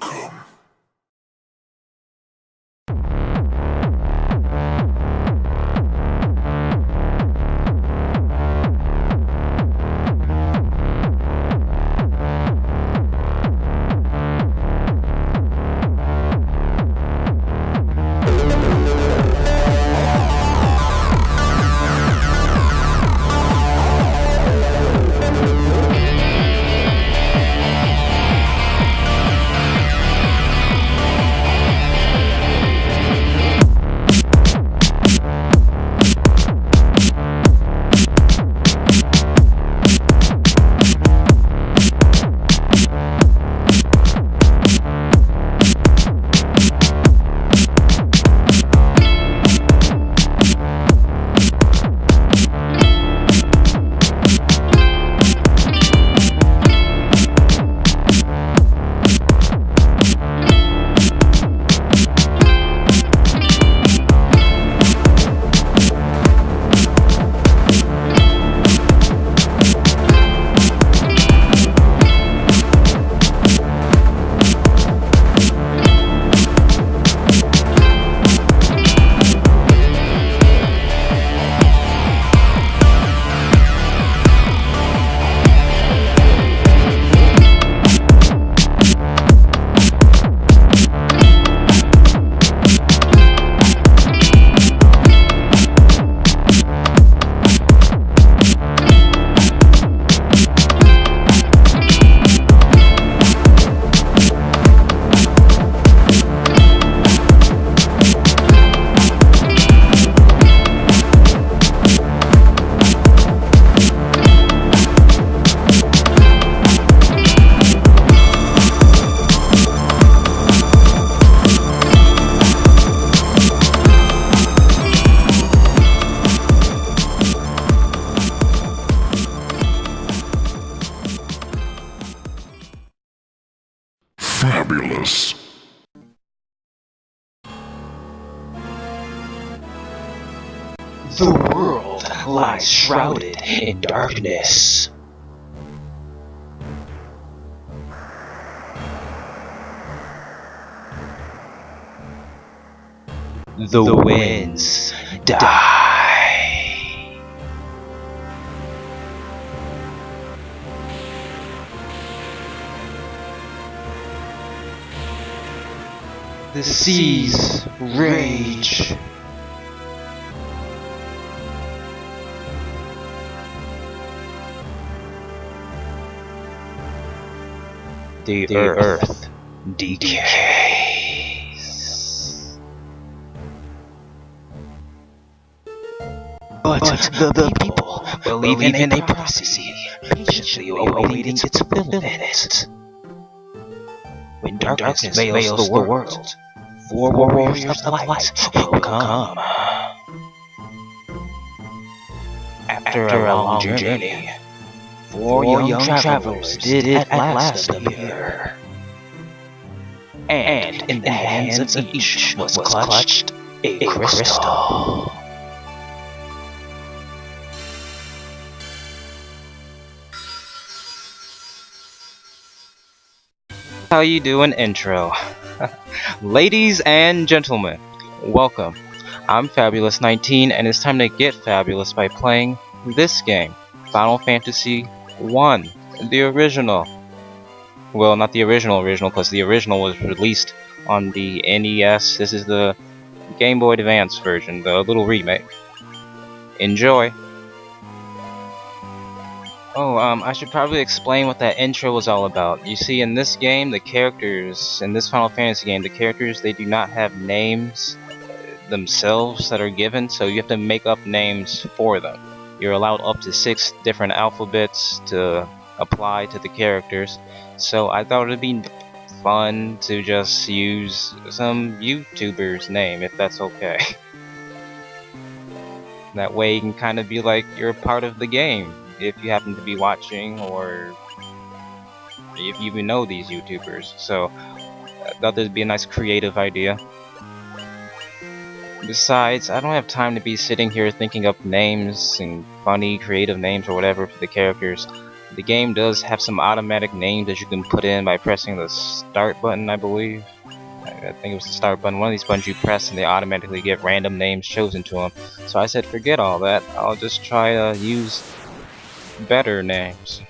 Welcome. Fabulous. The world lies shrouded in darkness. The winds die. The seas rage. The earth decays. But the people believe in a prophecy, patiently awaiting its fulfillment. When darkness veils the world, 4 warriors of light will come. After a long journey, 4 young travelers did at last appear. And in the hands of each was clutched a crystal. How you doing, intro? Ladies and gentlemen, welcome. I'm Fabulous19 and it's time to get fabulous by playing this game, Final Fantasy 1, the original. Well, not the original because the original was released on the NES. This is the Game Boy Advance version, the little remake. Enjoy. Oh, I should probably explain what that intro was all about. You see, in this game, the characters, in this Final Fantasy game, the characters, they do not have names themselves that are given, so you have to make up names for them. You're allowed up to 6 different alphabets to apply to the characters, so I thought it'd be fun to just use some YouTuber's name, if that's okay. That way you can kind of be like you're a part of the game, if you happen to be watching, or if you even know these YouTubers. So I thought that'd be a nice creative idea. Besides, I don't have time to be sitting here thinking up names and funny creative names or whatever for the characters. The game does have some automatic names that you can put in by pressing the start button, I believe. I think it was the start button. One of these buttons you press and they automatically get random names chosen to them. So I said forget all that, I'll just try to use better names.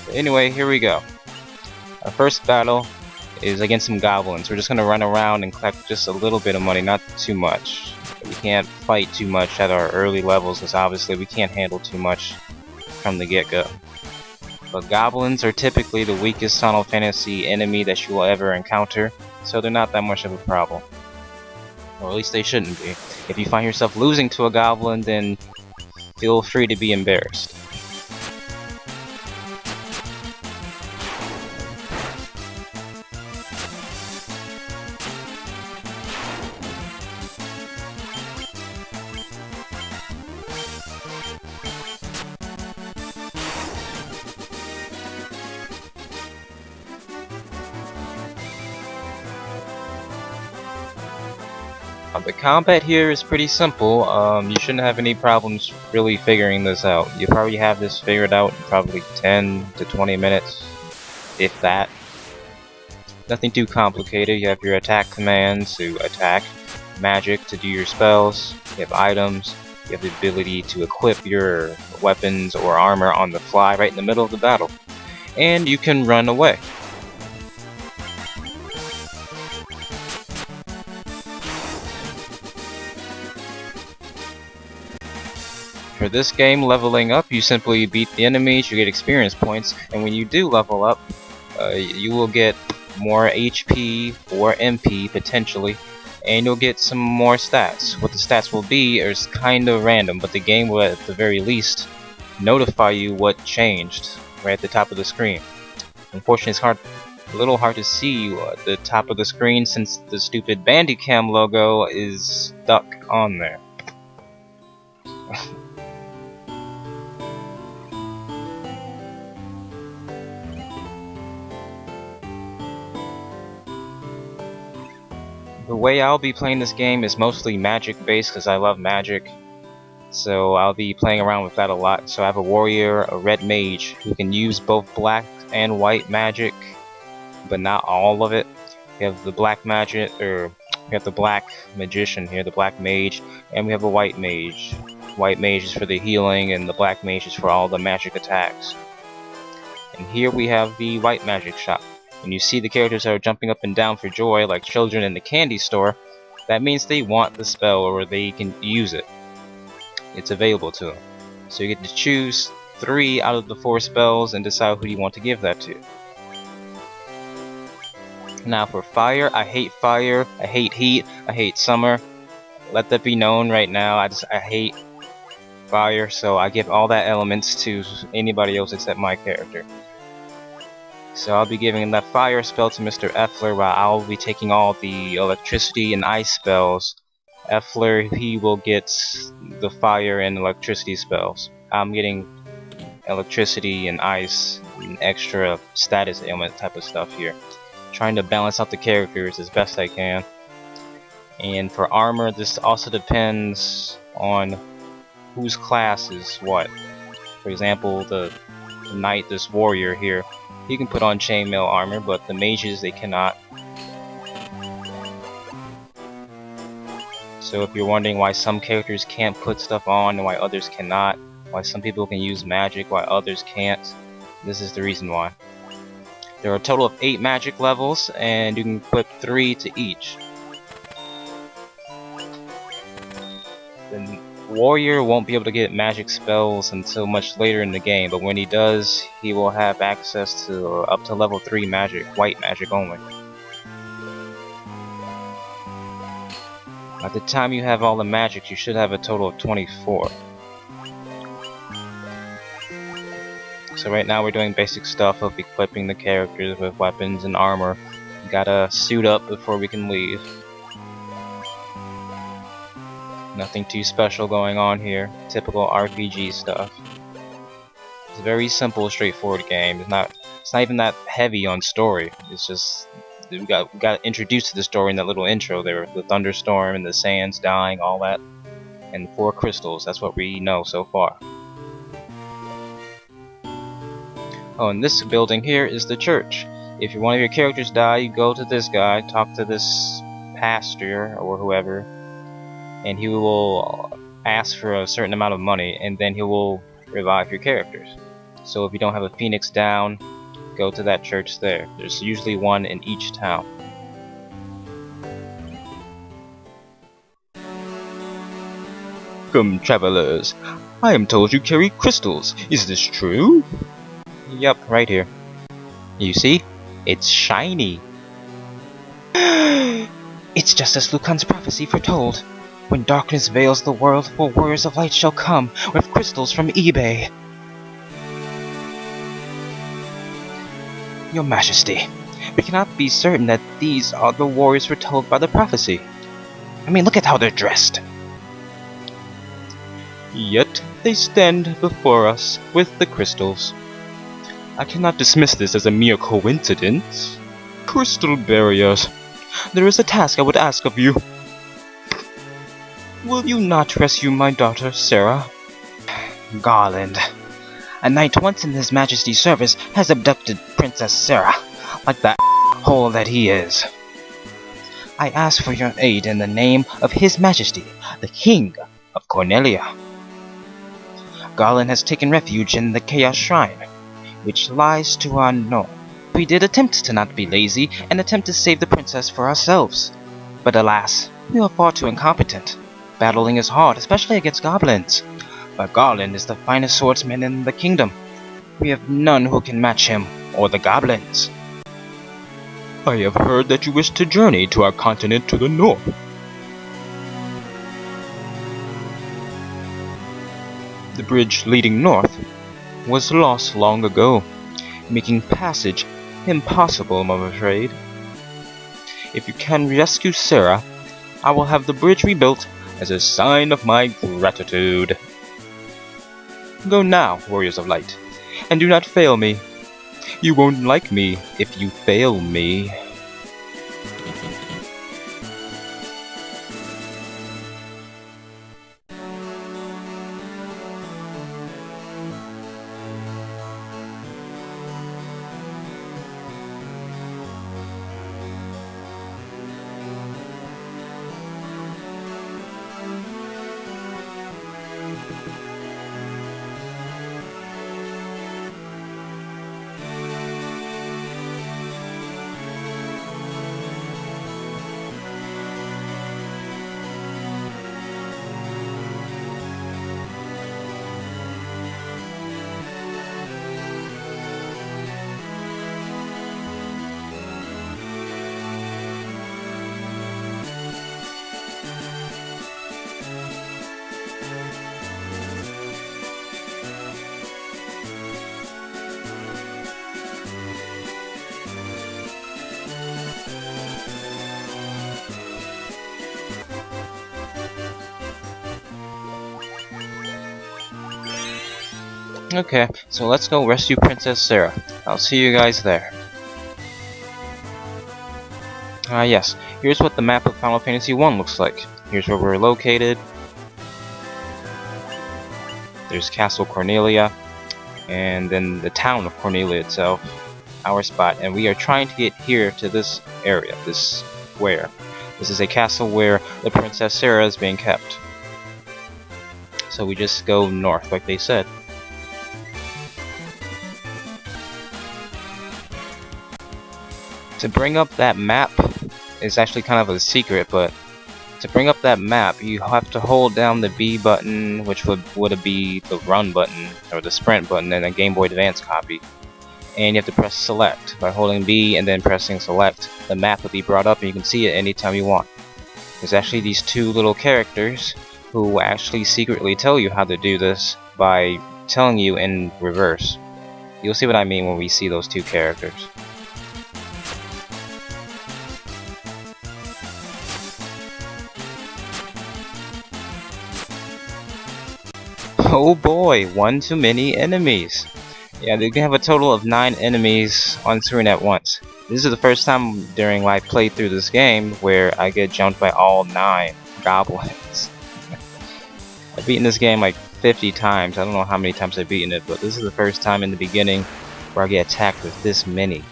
But anyway, here we go. Our first battle is against some goblins. We're just gonna run around and collect just a little bit of money, not too much. We can't fight too much at our early levels because obviously we can't handle too much from the get-go. But goblins are typically the weakest Final Fantasy enemy that you will ever encounter, so they're not that much of a problem. Or at least they shouldn't be. If you find yourself losing to a goblin, then feel free to be embarrassed. The combat here is pretty simple. You shouldn't have any problems really figuring this out. You probably have this figured out in probably 10 to 20 minutes, if that. Nothing too complicated. You have your attack commands to attack, magic to do your spells, you have items, you have the ability to equip your weapons or armor on the fly right in the middle of the battle. And you can run away. For this game, leveling up, you simply beat the enemies, you get experience points, and when you do level up, you will get more HP or MP potentially, and you'll get some more stats. What the stats will be is kind of random, but the game will at the very least notify you what changed right at the top of the screen. Unfortunately, it's a little hard to see at the top of the screen since the stupid Bandicam logo is stuck on there. The way I'll be playing this game is mostly magic based because I love magic, so I'll be playing around with that a lot. So I have a warrior, a red mage, who can use both black and white magic, but not all of it. We have the black magic, or we have the black magician here, the black mage, and we have a white mage. White mage is for the healing, and the black mage is for all the magic attacks. And here we have the white magic shop. When you see the characters that are jumping up and down for joy like children in the candy store, that means they want the spell or they can use it. It's available to them. So you get to choose 3 out of the 4 spells and decide who you want to give that to. Now for fire, I hate heat, I hate summer. Let that be known right now, I hate fire, so I give all that elements to anybody else except my character. So I'll be giving that fire spell to Mr. Effler while I'll be taking all the electricity and ice spells. Effler, he will get the fire and electricity spells. I'm getting electricity and ice and extra status ailment type of stuff here. Trying to balance out the characters as best I can. And for armor, this also depends on whose class is what. For example, the knight, this warrior here, he can put on chainmail armor, but the mages, they cannot. So if you're wondering why some characters can't put stuff on and why others cannot, why some people can use magic while others can't, this is the reason why. There are a total of 8 magic levels, and you can equip 3 to each. The warrior won't be able to get magic spells until much later in the game, but when he does, he will have access to up to level 3 magic, white magic only. By the time you have all the magics, you should have a total of 24. So right now we're doing basic stuff of equipping the characters with weapons and armor. We gotta suit up before we can leave. Nothing too special going on here. Typical RPG stuff. It's a very simple, straightforward game. It's not even that heavy on story. It's just we got introduced to the story in that little intro there, the thunderstorm and the sands dying, all that, and 4 crystals. That's what we know so far. Oh, and this building here is the church. If one of your characters die, you go to this guy, talk to this pastor or whoever, and he will ask for a certain amount of money, and then he will revive your characters. So if you don't have a phoenix down, go to that church there. There's usually one in each town. Come, travelers. I am told you carry crystals. Is this true? Yup, right here. You see? It's shiny. It's just as Lucan's prophecy foretold. When darkness veils the world, warriors of light shall come with crystals from eBay. Your Majesty, we cannot be certain that these are the warriors foretold by the prophecy. I mean, look at how they're dressed. Yet they stand before us with the crystals. I cannot dismiss this as a mere coincidence. Crystal barriers. There is a task I would ask of you. Will you not rescue my daughter, Serah? Garland. A knight once in His Majesty's service has abducted Princess Serah, like that hole that he is. I ask for your aid in the name of His Majesty, the King of Cornelia. Garland has taken refuge in the Chaos Shrine, which lies to our north. We did attempt to not be lazy and attempt to save the princess for ourselves. But alas, we are far too incompetent. Battling is hard, especially against goblins. But Garland is the finest swordsman in the kingdom. We have none who can match him or the goblins. I have heard that you wish to journey to our continent to the north. The bridge leading north was lost long ago, making passage impossible, I'm afraid. If you can rescue Serah, I will have the bridge rebuilt as a sign of my gratitude. Go now, warriors of light, and do not fail me. You won't like me if you fail me. Okay, so let's go rescue Princess Serah. I'll see you guys there. Yes, here's what the map of Final Fantasy 1 looks like. Here's where we're located. There's Castle Cornelia, and then the town of Cornelia itself, our spot, and we are trying to get here to this area, this square. This is a castle where the Princess Serah is being kept. So we just go north, like they said. To bring up that map is actually kind of a secret, but to bring up that map, you have to hold down the B button, which would be the run button, or the sprint button in a Game Boy Advance copy. And you have to press select. By holding B and then pressing select, the map will be brought up and you can see it anytime you want. There's actually these two little characters who actually secretly tell you how to do this by telling you in reverse. You'll see what I mean when we see those two characters. Oh boy, one too many enemies. Yeah, they can have a total of 9 enemies on screen at once. This is the first time during my playthrough this game where I get jumped by all 9 goblins. I've beaten this game like 50 times. I don't know how many times I've beaten it, but this is the first time in the beginning where I get attacked with this many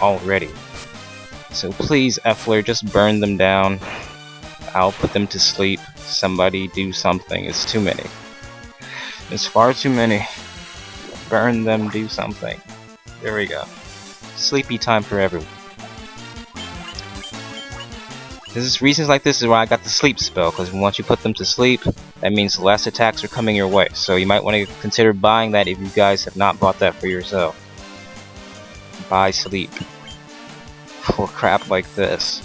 already. So please, Effler, just burn them down. I'll put them to sleep. Somebody do something. It's too many. It's far too many. Burn them, do something. There we go. Sleepy time for everyone. Reasons like this is why I got the sleep spell, because once you put them to sleep, that means less attacks are coming your way. So you might want to consider buying that if you guys have not bought that for yourself. Buy sleep. For crap like this.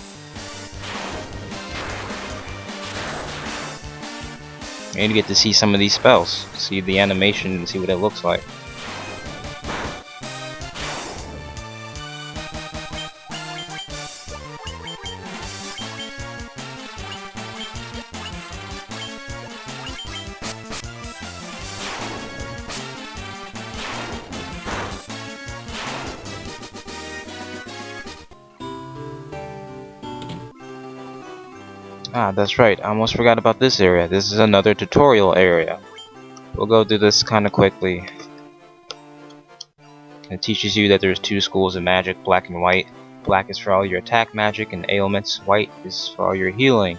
And you get to see some of these spells. See the animation and see what it looks like. Ah, that's right, I almost forgot about this area. This is another tutorial area. We'll go through this kinda quickly. It teaches you that there's two schools of magic, black and white. Black is for all your attack magic and ailments. White is for all your healing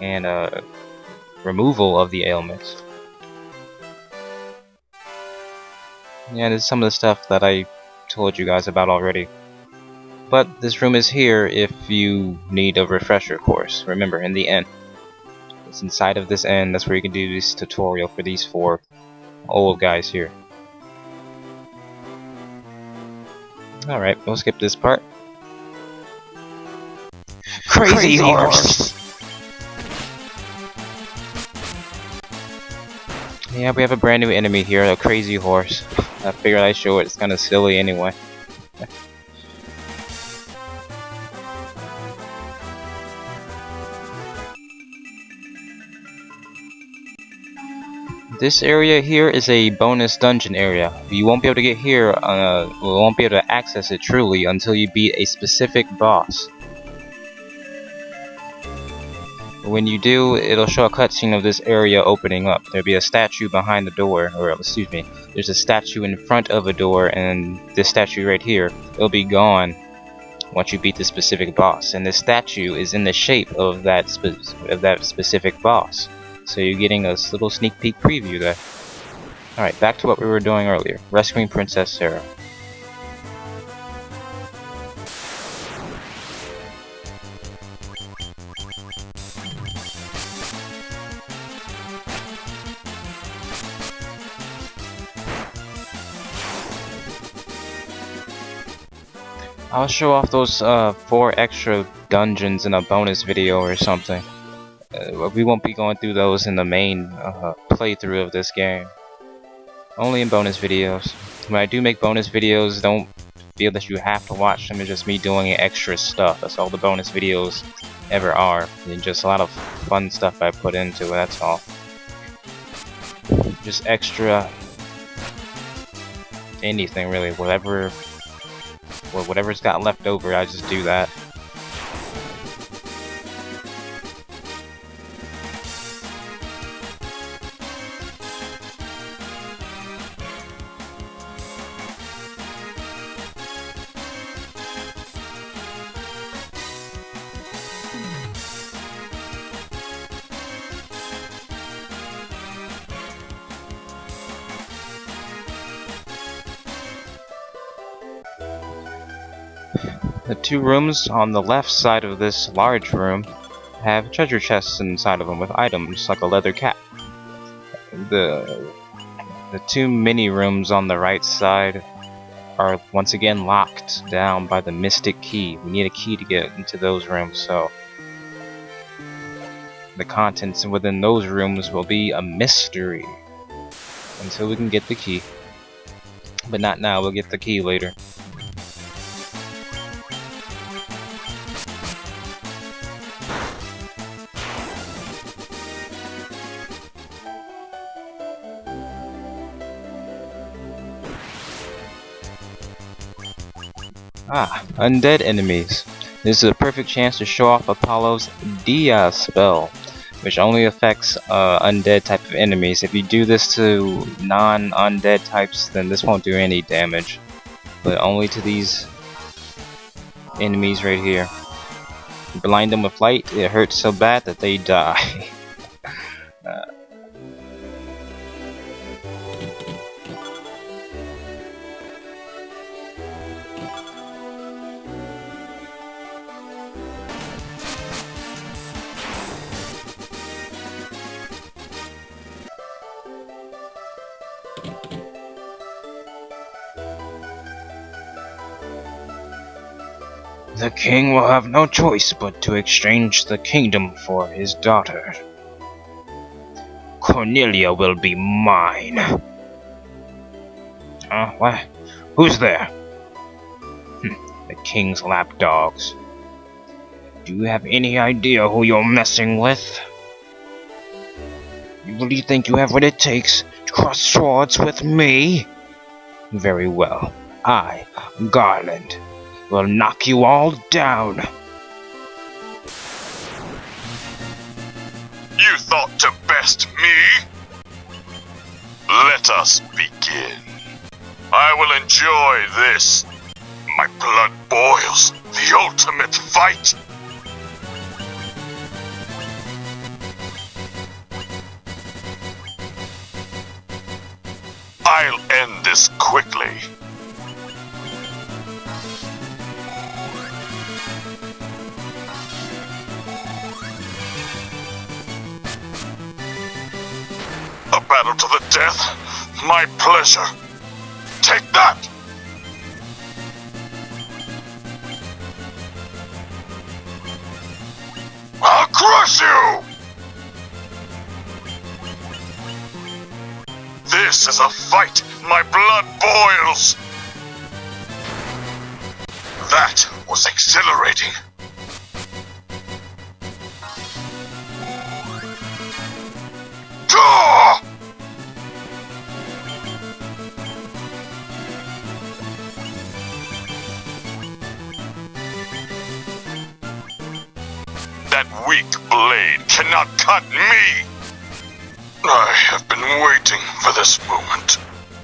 and removal of the ailments. Yeah, there's some of the stuff that I told you guys about already. But this room is here if you need a refresher course. Remember, in the inn. It's inside of this inn. That's where you can do this tutorial for these four old guys here. Alright, we'll skip this part. Crazy horse! Yeah, we have a brand new enemy here, a crazy horse. I figured I'd show it. It's kinda silly anyway. This area here is a bonus dungeon area. You won't be able to get here, won't be able to access it truly until you beat a specific boss. When you do, it'll show a cutscene of this area opening up. There'll be a statue behind the door, or excuse me, there's a statue in front of a door, and this statue right here, it'll be gone once you beat the specific boss. And this statue is in the shape of that specific boss. So you're getting a little sneak peek preview there. Alright, back to what we were doing earlier. Rescuing Princess Serah. I'll show off those 4 extra dungeons in a bonus video or something. We won't be going through those in the main playthrough of this game. Only in bonus videos. When I do make bonus videos, don't feel that you have to watch them. It's just me doing extra stuff. That's all the bonus videos ever are. And just a lot of fun stuff I put into it, that's all. Just extra anything really. Whatever's got left over, I just do that. The 2 rooms on the left side of this large room have treasure chests inside of them with items like a leather cap. The 2 mini rooms on the right side are once again locked down by the mystic key. We need a key to get into those rooms, so the contents within those rooms will be a mystery until we can get the key. But not now, we'll get the key later. Ah, undead enemies. This is a perfect chance to show off Apollo's Dia spell, which only affects undead type of enemies. If you do this to non-undead types, then this won't do any damage. but only to these enemies right here. Blind them with light, it hurts so bad that they die. The king will have no choice but to exchange the kingdom for his daughter. Cornelia will be mine. What? Who's there? The king's lapdogs. Do you have any idea who you're messing with? You really think you have what it takes to cross swords with me? Very well. I, Garland, will knock you all down. You thought to best me? Let us begin. I will enjoy this. My blood boils. The ultimate fight. I'll end this quickly. A battle to the death? My pleasure. Take that! I'll crush you! This is a fight. My blood boils. That was exhilarating. Gah! That weak blade cannot cut me! I have been waiting for this moment.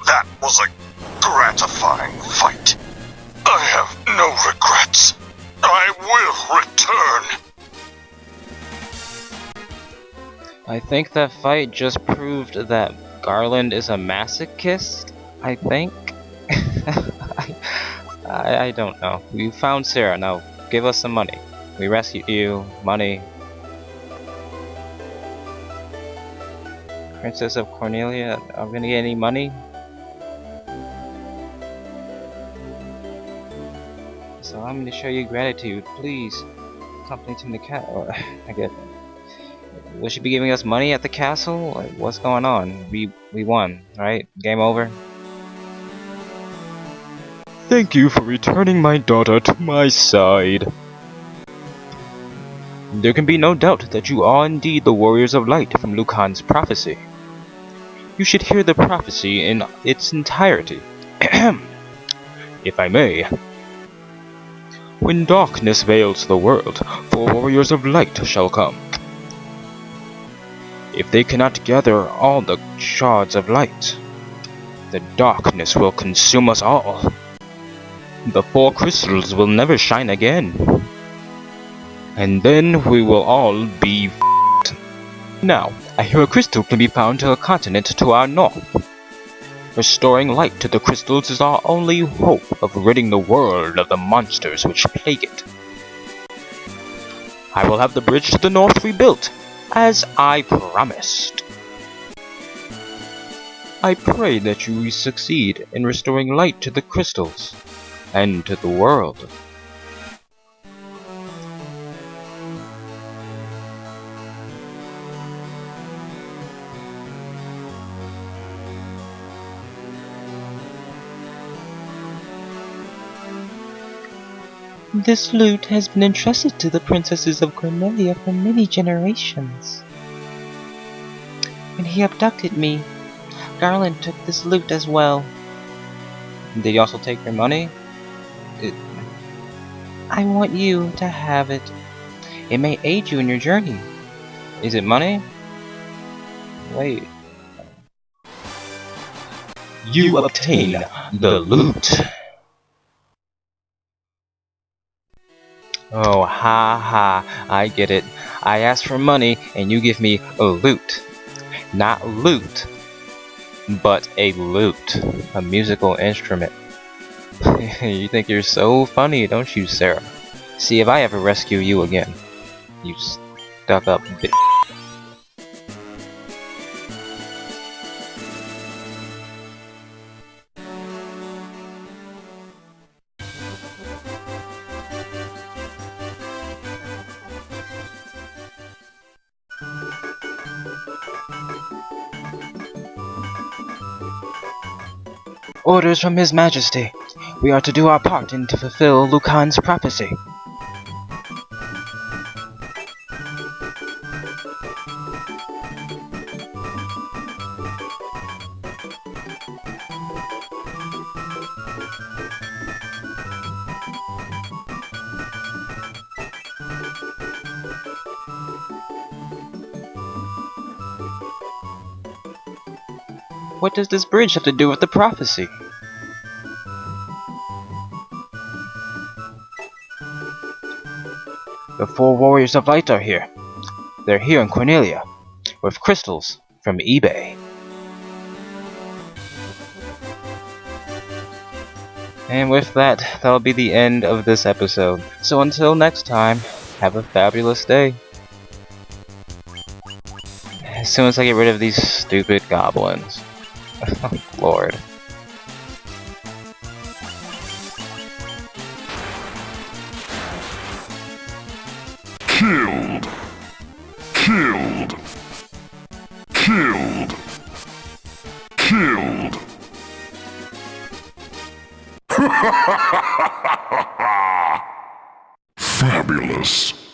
That was a gratifying fight. I have no regrets. I will return. I think that fight just proved that Garland is a masochist, I think. I don't know. You found Serah, now give us some money. We rescued you. Money. Princess of Cornelia, are we gonna get any money? So I'm gonna show you gratitude. Please, accompany to the castle. I get. Will she be giving us money at the castle? Like, what's going on? We won, right? Game over. Thank you for returning my daughter to my side. There can be no doubt that you are indeed the warriors of light from Lucan's prophecy. You should hear the prophecy in its entirety. If I may. When darkness veils the world, 4 warriors of light shall come. If they cannot gather all the shards of light, the darkness will consume us all. The 4 crystals will never shine again. And then we will all be f***ed. Now, I hear a crystal can be found to a continent to our north. Restoring light to the crystals is our only hope of ridding the world of the monsters which plague it. I will have the bridge to the north rebuilt, as I promised. I pray that you succeed in restoring light to the crystals, and to the world. This lute has been entrusted to the princesses of Cornelia for many generations. When he abducted me, Garland took this lute as well. Did he also take your money? I want you to have it. It may aid you in your journey. Is it money? Wait. You obtain the lute. Oh, ha ha, I get it. I ask for money and you give me a loot. Not loot, but a lute. A musical instrument. You think you're so funny, don't you, Serah? See if I ever rescue you again. You stuck up bitch. Orders from His Majesty. We are to do our part and to fulfill Lucan's prophecy. What does this bridge have to do with the prophecy? The 4 warriors of light are here. They're here in Cornelia, with crystals from eBay. And with that, that'll be the end of this episode. So until next time, have a fabulous day. As soon as I get rid of these stupid goblins. Lord. Killed. Killed. Killed. Killed. Fabulous.